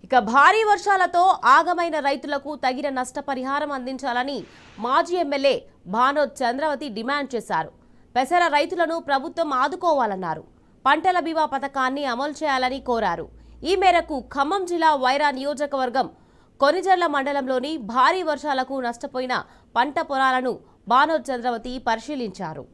ఇక భారీ వర్షాలతో ఆగమైన రైతులకు తగిన నష్టపరిహారం అందించాలని మాజీ ఎమ్మెల్యే భానోత్ చంద్రవతి డిమాండ్ చేశారు. పెసర రైతులను ప్రభుత్వం ఆదుకోవాలన్నారు. పంటల బీమా పథకాన్ని అమలు చేయాలని కోరారు. ఈ మేరకు ఖమ్మం జిల్లా వైరా నియోజకవర్గం కొనిజర్ల మండలంలోని భారీ వర్షాలకు నష్టపోయిన పంట పొలాలను భానోత్ చంద్రవతి పరిశీలించారు.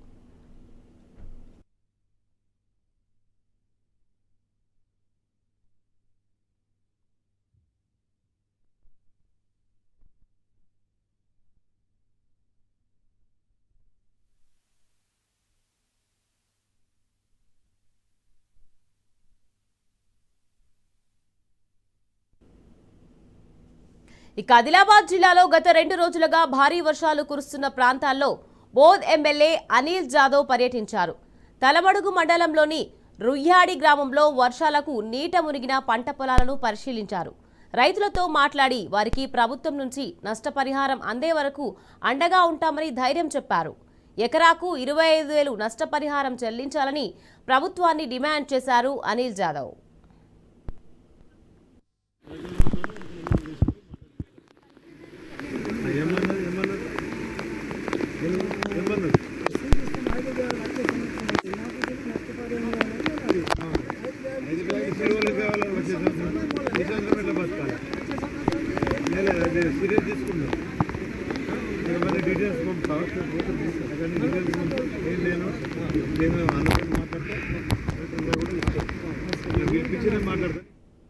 ఇక ఆదిలాబాద్ జిల్లాలో గత 2 రోజులుగా భారీ వర్షాలు కురుస్తున్న ప్రాంతాల్లో బోధ్ ఎమ్మెల్యే అనిల్ జాదవ్ పర్యటించారు. తలమడుగు మండలంలోని రుయ్యాడి గ్రామంలో వర్షాలకు నీట మునిగిన పంట పొలాలను పరిశీలించారు. రైతులతో మాట్లాడి వారికి ప్రభుత్వం నుంచి నష్టపరిహారం అందే వరకు అండగా ఉంటామని ధైర్యం చెప్పారు. ఎకరాకు 25,000 నష్టపరిహారం చెల్లించాలని ప్రభుత్వాన్ని డిమాండ్ చేశారు అనిల్ జాదవ్. డీటెయిల్స్ మాట్లాడితే మాట్లాడతా